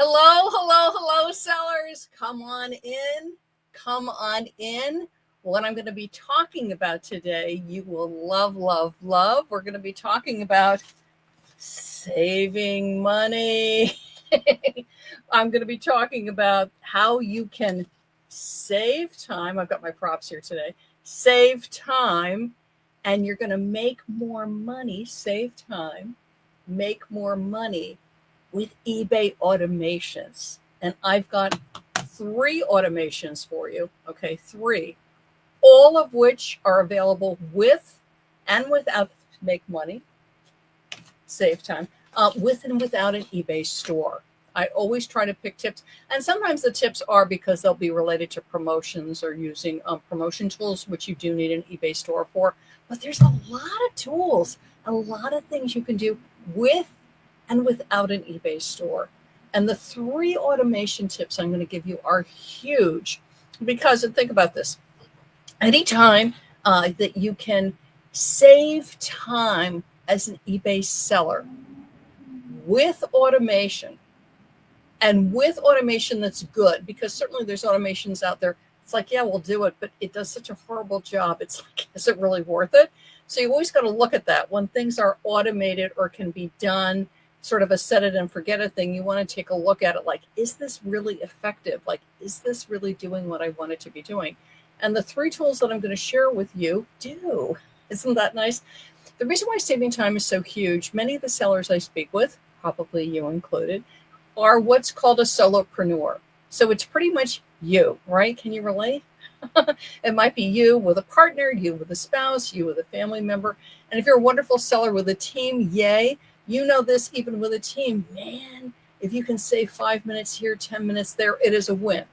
Hello, hello, hello, sellers. Come on in. Come on in. What I'm going to be talking about today, you will love, love, love. We're going to be talking about saving money. I'm going to be talking about how you can save time. I've got my props here today. Save time, and you're going to make more money, save time, make more money with eBay automations. And I've got 3 automations for you. Okay, 3, all of which are available with and without make money, save time, with and without an eBay store. I always try to pick tips, and sometimes the tips are because they'll be related to promotions or using promotion tools, which you do need an eBay store for. But there's a lot of tools, a lot of things you can do with and without an eBay store. And the 3 automation tips I'm going to give you are huge because, and think about this, anytime that you can save time as an eBay seller with automation, and with automation that's good, because certainly there's automations out there. It's like, yeah, we'll do it, but it does such a horrible job. It's like, is it really worth it? So you always got to look at that. When things are automated or can be done, sort of a set it and forget it thing, you want to take a look at it like, is this really effective? Like, is this really doing what I want it to be doing? And the 3 tools that I'm going to share with you do. Isn't that nice? The reason why saving time is so huge, many of the sellers I speak with, probably you included, are what's called a solopreneur. So it's pretty much you, right? Can you relate? It might be you with a partner, you with a spouse, you with a family member. And if you're a wonderful seller with a team, yay. You know this, even with a team, man, if you can save 5 minutes here, 10 minutes there, it is a win.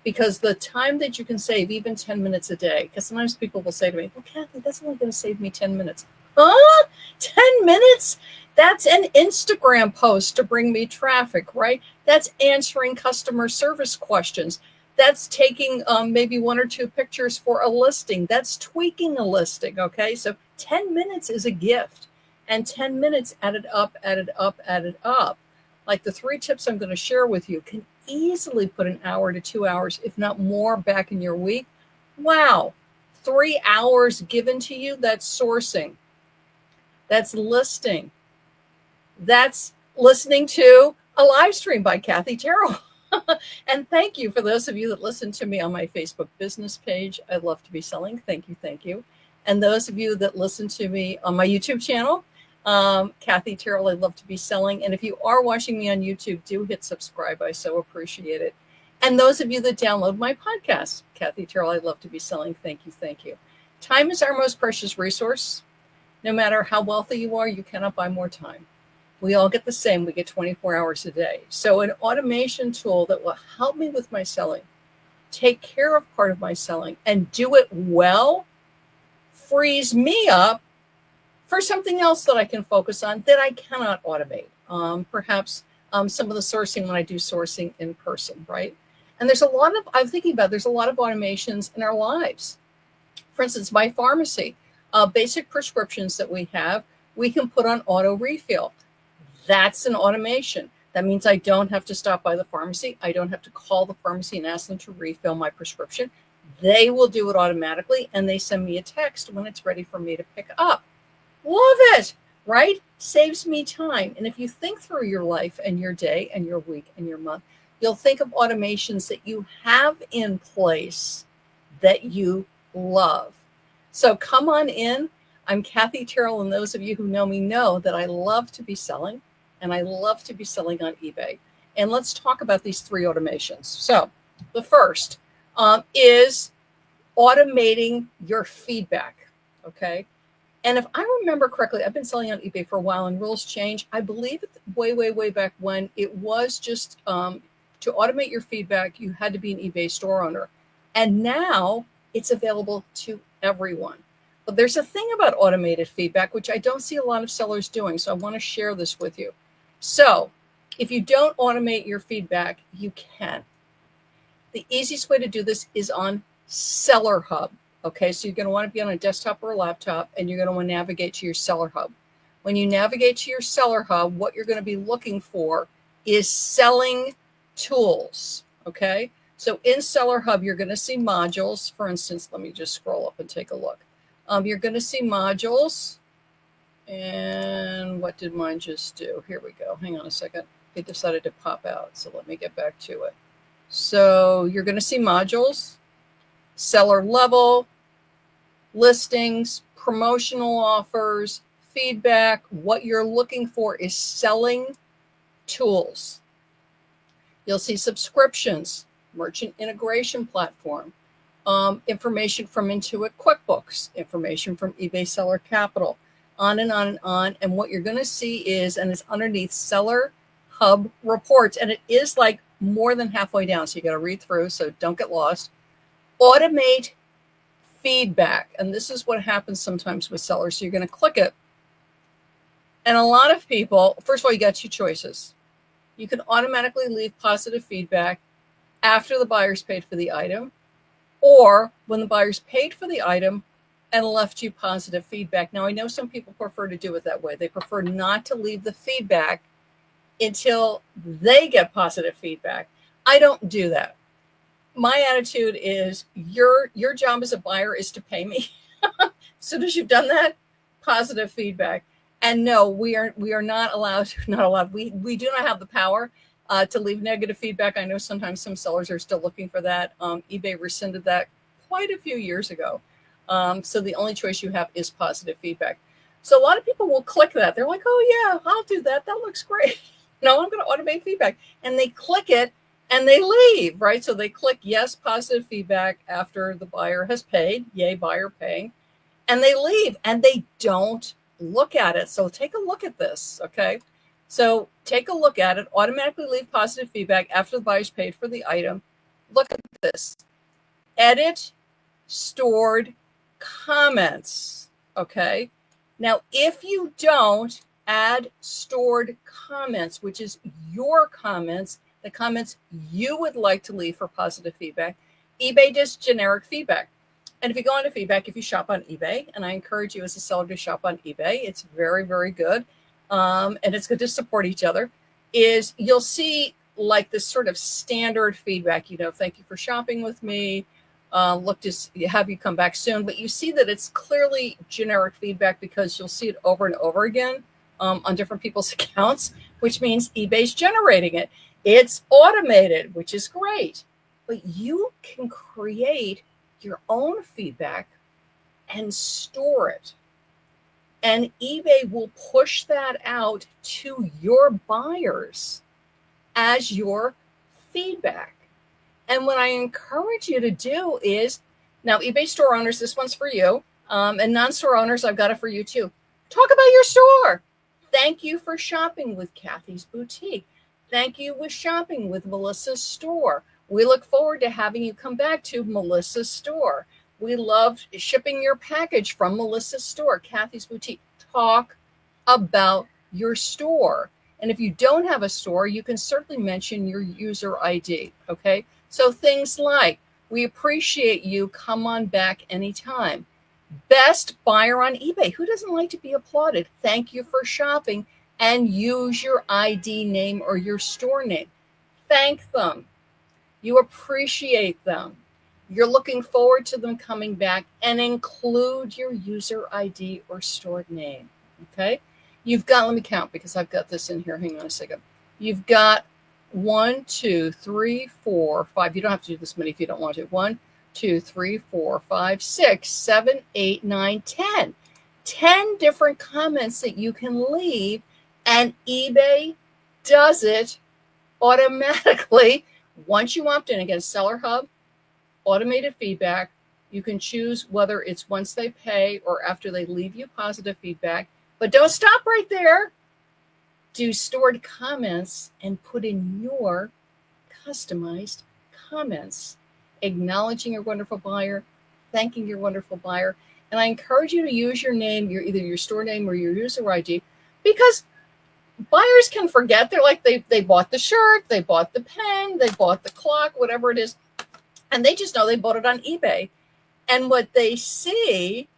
Because the time that you can save, even 10 minutes a day, because sometimes people will say to me, well, Kathy, that's only going to save me 10 minutes. Huh? 10 minutes? That's an Instagram post to bring me traffic, right? That's answering customer service questions. That's taking maybe 1 or 2 pictures for a listing. That's tweaking a listing, okay? So 10 minutes is a gift. And 10 minutes added up, added up, added up. Like the 3 tips I'm going to share with you can easily put an hour to 2 hours, if not more, back in your week. Wow. 3 hours given to you, that's sourcing. That's listing. That's listening to a live stream by Kathy Terrell. And thank you for those of you that listen to me on my Facebook business page. I love to be selling. Thank you. Thank you. And those of you that listen to me on my YouTube channel, Kathy Terrell, I love to be selling. And if you are watching me on YouTube, do hit subscribe. I so appreciate it. And those of you that download my podcast, Kathy Terrell, I love to be selling. Thank you. Thank you. Time is our most precious resource. No matter how wealthy you are, you cannot buy more time. We all get the same. We get 24 hours a day. So an automation tool that will help me with my selling, take care of part of my selling, and do it well, frees me up for something else that I can focus on that I cannot automate. Perhaps some of the sourcing when I do sourcing in person, right? And there's a lot of, I'm thinking about, there's a lot of automations in our lives. For instance, my pharmacy, basic prescriptions that we have, we can put on auto refill. That's an automation. That means I don't have to stop by the pharmacy. I don't have to call the pharmacy and ask them to refill my prescription. They will do it automatically, and they send me a text when it's ready for me to pick up. Love it, right? Saves me time. And if you think through your life and your day and your week and your month, you'll think of automations that you have in place that you love. So come on in. I'm Kathy Terrell, and those of you who know me know that I love to be selling, and I love to be selling on eBay. And let's talk about these 3 automations. So the first is automating your feedback, okay? And if I remember correctly, I've been selling on eBay for a while, and rules change. I believe way, way, way back when it was just to automate your feedback, you had to be an eBay store owner. And now it's available to everyone. But there's a thing about automated feedback, which I don't see a lot of sellers doing. So I want to share this with you. So if you don't automate your feedback, you can. The easiest way to do this is on Seller Hub. Okay, so you're going to want to be on a desktop or a laptop, and you're going to want to navigate to your Seller Hub. When you navigate to your Seller Hub, what you're going to be looking for is selling tools, okay? So in Seller Hub, you're going to see modules. For instance, let me just scroll up and take a look. You're going to see modules. And what did mine just do? Here we go. Hang on a second. It decided to pop out. So let me get back to it. So you're going to see modules, seller level, listings, promotional offers, feedback. What you're looking for is selling tools. You'll see subscriptions, merchant integration platform, information from Intuit QuickBooks, information from eBay Seller Capital, on and on and on. And what you're going to see is, and it's underneath Seller Hub reports, and it is like more than halfway down, so you got to read through, so don't get lost. Automate feedback. And this is what happens sometimes with sellers. So you're going to click it. And a lot of people, first of all, you got two choices. You can automatically leave positive feedback after the buyer's paid for the item, or when the buyer's paid for the item and left you positive feedback. Now, I know some people prefer to do it that way. They prefer not to leave the feedback until they get positive feedback. I don't do that. My attitude is your job as a buyer is to pay me. As soon as you've done that, positive feedback. And no, we are not allowed. We do not have the power to leave negative feedback. I know sometimes some sellers are still looking for that. eBay rescinded that quite a few years ago. So the only choice you have is positive feedback. So a lot of people will click that. They're like, oh yeah, I'll do that. That looks great. No, I'm going to automate feedback. And they click it and they leave, right? So they click yes, positive feedback after the buyer has paid. Yay, buyer paying. And they leave and they don't look at it. So take a look at this, okay? So take a look at it. Automatically leave positive feedback after the buyer's paid for the item. Look at this. Edit stored comments, okay? Now, if you don't add stored comments, which is your comments, the comments you would like to leave for positive feedback, eBay does generic feedback. And if you go onto feedback, if you shop on eBay, and I encourage you as a seller to shop on eBay, it's very, very good. And it's good to support each other, is you'll see like this sort of standard feedback, thank you for shopping with me. Look to have you come back soon. But you see that it's clearly generic feedback because you'll see it over and over again on different people's accounts, which means eBay's generating it. It's automated, which is great. But you can create your own feedback and store it. And eBay will push that out to your buyers as your feedback. And what I encourage you to do is, now eBay store owners, this one's for you, and non-store owners, I've got it for you too. Talk about your store. Thank you for shopping with Kathy's Boutique. Thank you for shopping with Melissa's store. We look forward to having you come back to Melissa's store. We love shipping your package from Melissa's store, Kathy's Boutique. Talk about your store. And if you don't have a store, you can certainly mention your user ID, okay? So things like, we appreciate you, come on back anytime. Best buyer on eBay. Who doesn't like to be applauded? Thank you for shopping, and use your ID name or your store name. Thank them. You appreciate them. You're looking forward to them coming back, and include your user ID or stored name, okay? You've got, let me count because I've got this in here. Hang on a second. You've got 1, 2, 3, 4, 5. You don't have to do this many if you don't want to. 1, 2, 3, 4, 5, 6, 7, 8, 9, 10. 10 different comments that you can leave, and eBay does it automatically. Once you opt in, again, Seller Hub, automated feedback, you can choose whether it's once they pay or after they leave you positive feedback. But don't stop right there. Do stored comments and put in your customized comments, acknowledging your wonderful buyer, thanking your wonderful buyer. And I encourage you to use your name, either your store name or your user ID, because buyers can forget. They're like, they bought the shirt, they bought the pen, they bought the clock, whatever it is, and they just know they bought it on eBay. And what they see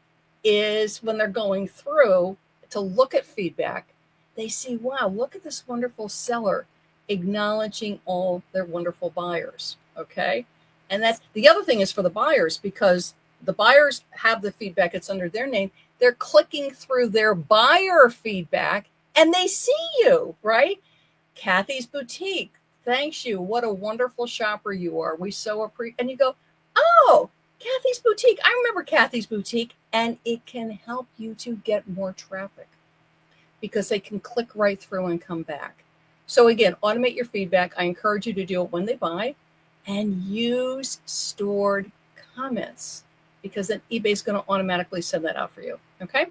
is when they're going through to look at feedback, they see, wow, look at this wonderful seller. acknowledging all their wonderful buyers. Okay. And that's the other thing is for the buyers, because the buyers have the feedback, it's under their name. They're clicking through their buyer feedback and they see you, right? Kathy's Boutique, thanks you. What a wonderful shopper you are. We so appreciate. And you go, oh, Kathy's Boutique. I remember Kathy's Boutique. And it can help you to get more traffic because they can click right through and come back. So again, automate your feedback. I encourage you to do it when they buy and use stored comments because then eBay is going to automatically send that out for you. Okay.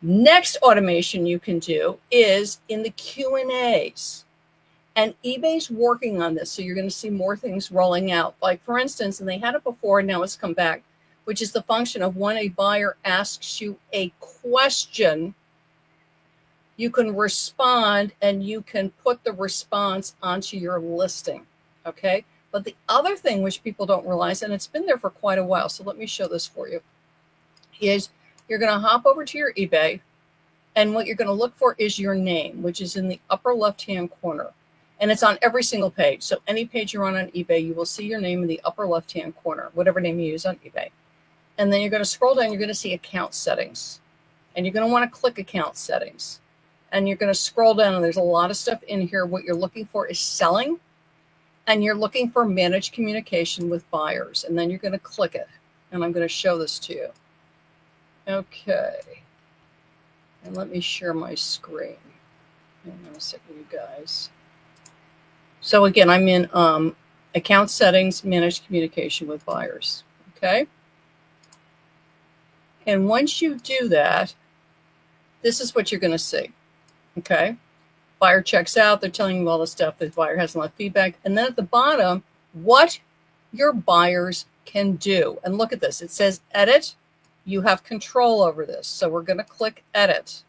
Next automation you can do is in the Q&As. And eBay's working on this. So you're going to see more things rolling out. Like for instance, and they had it before, and now it's come back, which is the function of when a buyer asks you a question, you can respond and you can put the response onto your listing. Okay. But the other thing which people don't realize, and it's been there for quite a while, so let me show this for you, is you're going to hop over to your eBay, and what you're going to look for is your name, which is in the upper left-hand corner. And it's on every single page. So any page you're on eBay, you will see your name in the upper left-hand corner, whatever name you use on eBay. And then you're going to scroll down, you're going to see account settings. And you're going to want to click account settings. And you're going to scroll down, and there's a lot of stuff in here. What you're looking for is selling. And you're looking for managed communication with buyers. And then you're going to click it. And I'm going to show this to you. Okay. And let me share my screen. Hang on a second, you guys. So again, I'm in account settings, managed communication with buyers. Okay. And once you do that, this is what you're going to see. Okay. Buyer checks out. They're telling you all the stuff. The buyer hasn't left feedback. And then at the bottom, what your buyers can do. And look at this. It says edit. You have control over this. So we're going to click edit.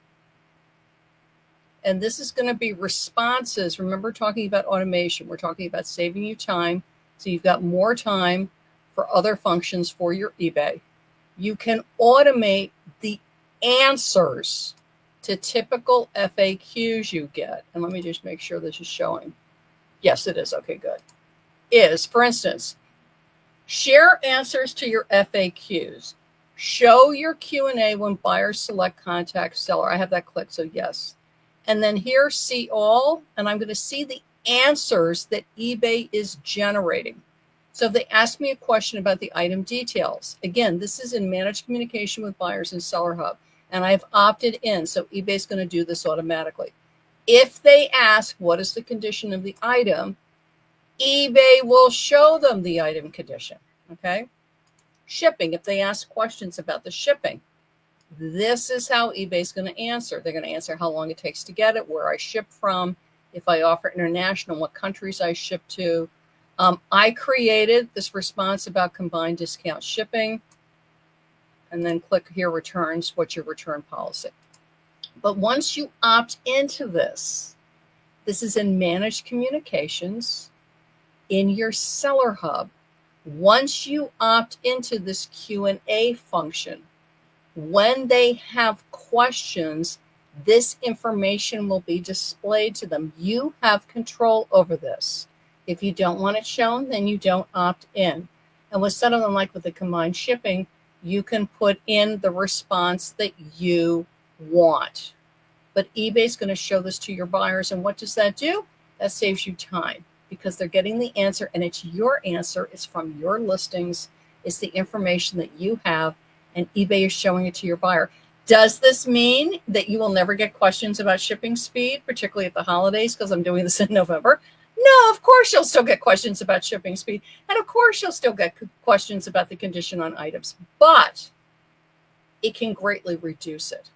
And this is going to be responses. Remember, talking about automation. We're talking about saving you time. So you've got more time for other functions for your eBay. You can automate the answers to typical FAQs you get. And let me just make sure this is showing. Yes, it is. Okay, good. Is, for instance, share answers to your FAQs. Show your Q&A when buyers select contact seller. I have that clicked, so yes. And then here, see all, and I'm going to see the answers that eBay is generating. So if they ask me a question about the item details, again, this is in managed communication with buyers in Seller Hub, and I've opted in, so eBay's going to do this automatically. If they ask what is the condition of the item, eBay will show them the item condition, okay? Shipping, if they ask questions about the shipping, this is how eBay's going to answer. They're going to answer how long it takes to get it, where I ship from, if I offer international, what countries I ship to. I created this response about combined discount shipping, and then click here, returns, what's your return policy. But once you opt into this, this is in managed communications in your Seller Hub. Once you opt into this Q&A function, when they have questions, this information will be displayed to them. You have control over this. If you don't want it shown, then you don't opt in. And with some of them, like with the combined shipping, you can put in the response that you want. But eBay's going to show this to your buyers. And what does that do? That saves you time because they're getting the answer, and it's your answer. It's from your listings. It's the information that you have, and eBay is showing it to your buyer. Does this mean that you will never get questions about shipping speed, particularly at the holidays, because I'm doing this in November? No, of course you'll still get questions about shipping speed. And of course you'll still get questions about the condition on items. But it can greatly reduce it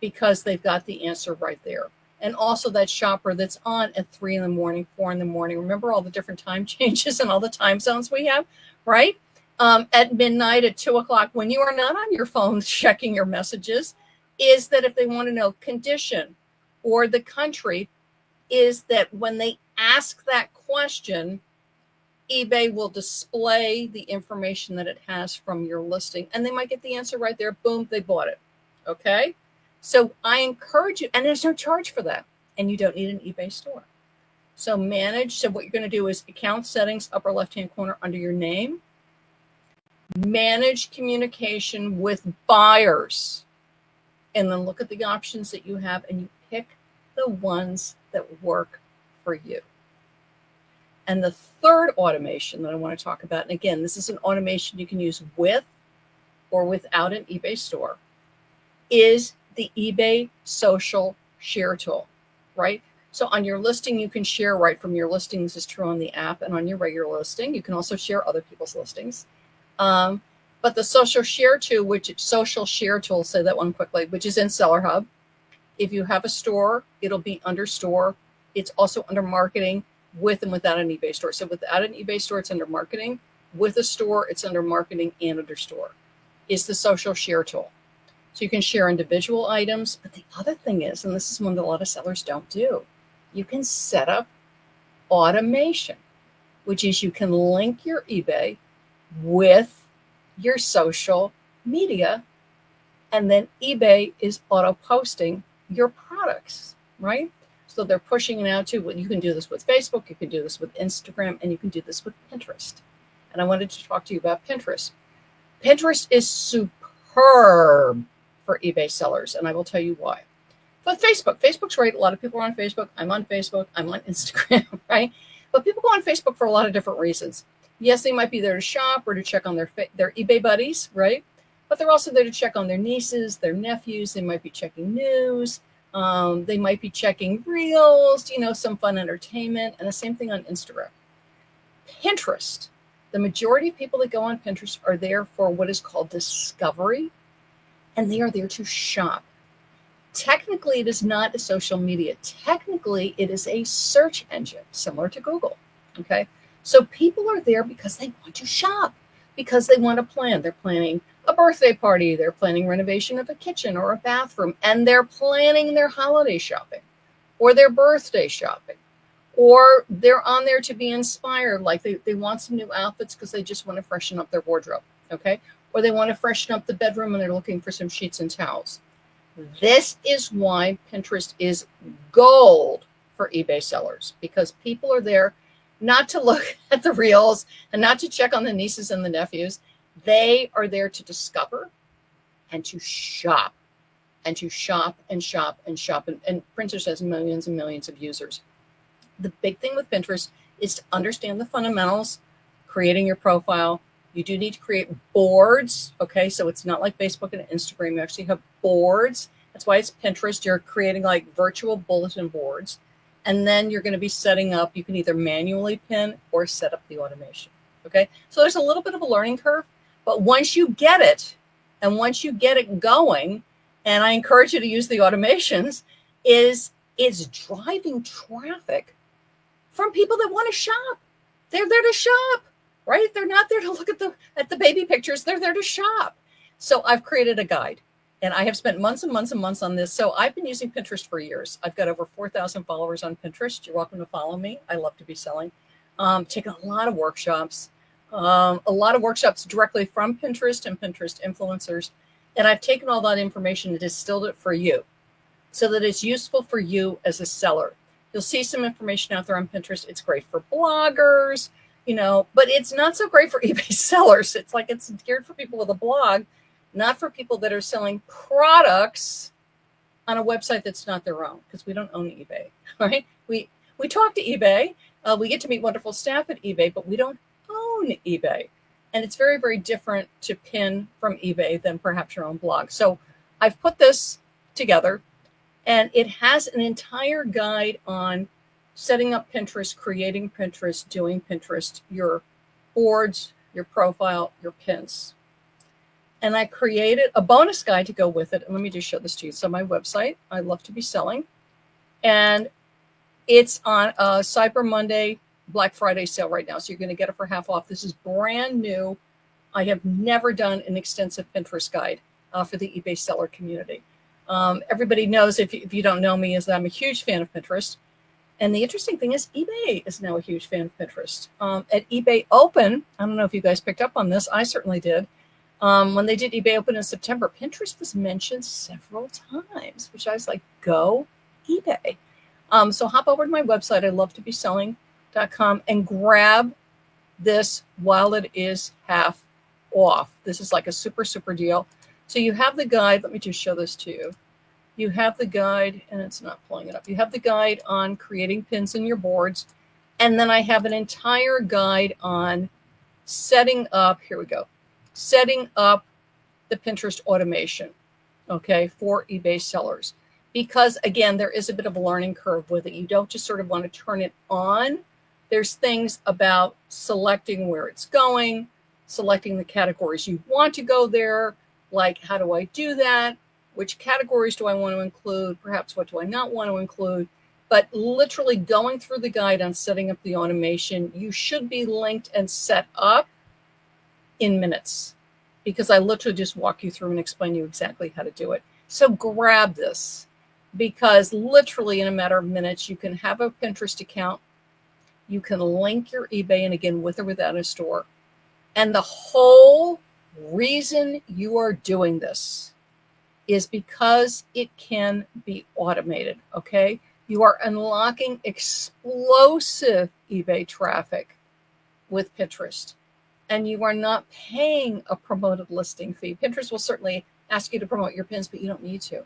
because they've got the answer right there. And also that shopper that's on at 3 in the morning, 4 in the morning. Remember all the different time changes and all the time zones we have, right? At midnight, at 2 o'clock, when you are not on your phone checking your messages, is that if they want to know condition or the country, is that when they ask that question, eBay will display the information that it has from your listing, and they might get the answer right there. Boom, they bought it. Okay. So I encourage you, and there's no charge for that, and you don't need an eBay store. So manage. So what you're going to do is account settings, upper left-hand corner under your name. Manage communication with buyers. And then look at the options that you have and you pick the ones that work for you. And the third automation that I want to talk about, and again, this is an automation you can use with or without an eBay store, is the eBay social share tool, right? So on your listing, you can share right from your listings. This is true on the app and on your regular listing. You can also share other people's listings. But the social share tool, say that one quickly, which is in Seller Hub. If you have a store, it'll be under store. It's also under marketing with and without an eBay store. So without an eBay store, it's under marketing. With a store, it's under marketing and under store. Is the social share tool. So you can share individual items. But the other thing is, and this is one that a lot of sellers don't do, you can set up automation, which is you can link your eBay with your social media, and then eBay is auto posting your products, right? So they're pushing it out to, you can do this with Facebook, you can do this with Instagram, and you can do this with Pinterest. And I wanted to talk to you about Pinterest. Pinterest is superb for eBay sellers, and I will tell you why. But Facebook's great. A lot of people are on Facebook. I'm on Facebook. I'm on Instagram, right? But people go on Facebook for a lot of different reasons. Yes, they might be there to shop or to check on their eBay buddies, right? But they're also there to check on their nieces, their nephews. They might be checking news. They might be checking reels, some fun entertainment, and the same thing on Instagram. Pinterest. The majority of people that go on Pinterest are there for what is called discovery, and they are there to shop. Technically, it is not a social media. Technically, it is a search engine, similar to Google, okay? So people are there because they want to shop, because they want to plan. They're planning a birthday party. They're planning renovation of a kitchen or a bathroom, and they're planning their holiday shopping or their birthday shopping, or they're on there to be inspired. Like they want some new outfits because they just want to freshen up their wardrobe, okay? Or they want to freshen up the bedroom and they're looking for some sheets and towels. This is why Pinterest is gold for eBay sellers, because people are there not to look at the reels and not to check on the nieces and the nephews. They are there to discover and to shop and to shop and shop and shop. And Pinterest has millions and millions of users. The big thing with Pinterest is to understand the fundamentals, creating your profile. You do need to create boards, okay? So it's not like Facebook and Instagram. You actually have boards. That's why it's Pinterest. You're creating like virtual bulletin boards. And then you're going to be setting up, you can either manually pin or set up the automation, okay? So there's a little bit of a learning curve, but once you get it, and once you get it going, and I encourage you to use the automations, it's driving traffic from people that want to shop. They're there to shop, right? They're not there to look at the baby pictures. They're there to shop. So I've created a guide. And I have spent months and months and months on this. So I've been using Pinterest for years. I've got over 4,000 followers on Pinterest. You're welcome to follow me. I love to be selling. Taken a lot of workshops directly from Pinterest and Pinterest influencers. And I've taken all that information and distilled it for you so that it's useful for you as a seller. You'll see some information out there on Pinterest. It's great for bloggers, but it's not so great for eBay sellers. It's like it's geared for people with a blog, not for people that are selling products on a website that's not their own, because we don't own eBay, right? We talk to eBay. We get to meet wonderful staff at eBay, but we don't own eBay. And it's very, very different to pin from eBay than perhaps your own blog. So I've put this together, and it has an entire guide on setting up Pinterest, creating Pinterest, doing Pinterest, your boards, your profile, your pins. And I created a bonus guide to go with it. And let me just show this to you. So my website, I love to be selling. And it's on a Cyber Monday, Black Friday sale right now. So you're going to get it for half off. This is brand new. I have never done an extensive Pinterest guide for the eBay seller community. Everybody knows, if you don't know me, is that I'm a huge fan of Pinterest. And the interesting thing is eBay is now a huge fan of Pinterest. At eBay Open, I don't know if you guys picked up on this. I certainly did. When they did eBay Open in September, Pinterest was mentioned several times, which I was like, go eBay. So hop over to my website, I love to be selling.com, and grab this while it is half off. This is like a super, super deal. So you have the guide. Let me just show this to you. You have the guide, and it's not pulling it up. You have the guide on creating pins in your boards. And then I have an entire guide on setting up, here we go, setting up the Pinterest automation, okay, for eBay sellers. Because again, there is a bit of a learning curve with it. You don't just sort of want to turn it on. There's things about selecting where it's going, selecting the categories you want to go there, like how do I do that? Which categories do I want to include? Perhaps what do I not want to include? But literally going through the guide on setting up the automation, you should be linked and set up in minutes, because I literally just walk you through and explain you exactly how to do it. So grab this, because literally in a matter of minutes, you can have a Pinterest account. You can link your eBay, and again, with or without a store. And the whole reason you are doing this is because it can be automated, okay? You are unlocking explosive eBay traffic with Pinterest, and you are not paying a promoted listing fee. Pinterest will certainly ask you to promote your pins, but you don't need to.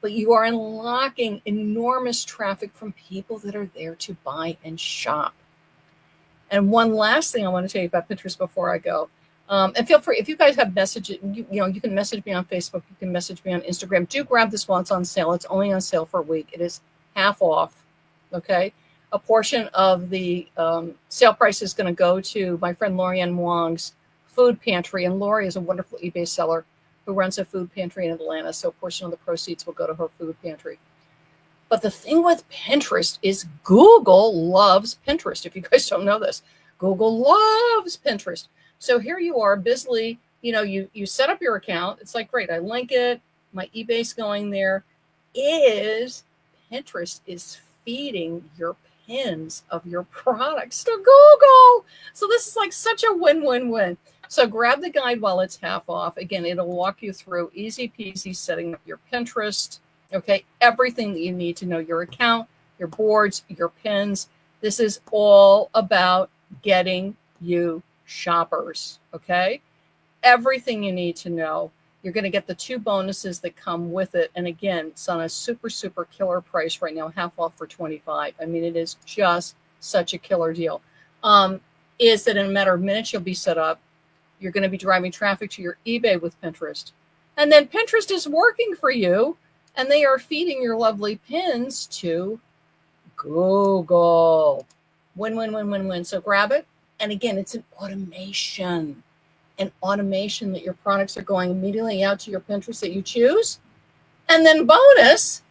But you are unlocking enormous traffic from people that are there to buy and shop. And one last thing I want to tell you about Pinterest before I go. And feel free, if you guys have messages, you can message me on Facebook, you can message me on Instagram. Do grab this while it's on sale. It's only on sale for a week. It is half off, okay? A portion of the sale price is going to go to my friend Lorianne Wong's food pantry. And Lori is a wonderful eBay seller who runs a food pantry in Atlanta. So a portion of the proceeds will go to her food pantry. But the thing with Pinterest is Google loves Pinterest. If you guys don't know this, Google loves Pinterest. So here you are, busily, you set up your account. It's like, great, I link it. My eBay's going there. Pinterest is feeding your pins of your products to Google. So this is like such a win-win-win. So grab the guide while it's half off. Again, it'll walk you through easy peasy setting up your Pinterest. Okay, everything that you need to know your account, your boards, your pins. This is all about getting you shoppers, okay? Everything you need to know. You're going to get the 2 bonuses that come with it. And again, it's on a super, super killer price right now, half off for $25. I mean, it is just such a killer deal. Is that in a matter of minutes, you'll be set up. You're going to be driving traffic to your eBay with Pinterest. And then Pinterest is working for you, and they are feeding your lovely pins to Google. Win, win, win, win, win. So grab it. And again, it's an automation that your products are going immediately out to your Pinterest that you choose. And then bonus,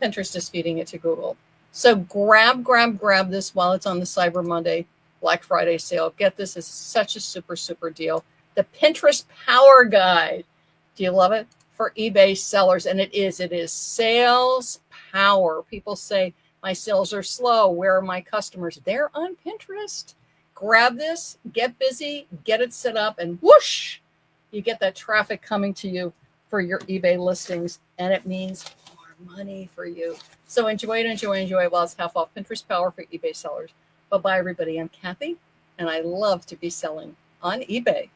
Pinterest is feeding it to Google. So grab this while it's on the Cyber Monday, Black Friday sale. Get this. It's such a super, super deal. The Pinterest Power Guide. Do you love it? For eBay sellers. And it is sales power. People say, my sales are slow. Where are my customers? They're on Pinterest. Grab this, get busy, get it set up, and whoosh, you get that traffic coming to you for your eBay listings, and it means more money for you. So enjoy it while it's half off. Pinterest Power for eBay sellers. Bye-bye, everybody. I'm Kathy, and I love to be selling on eBay.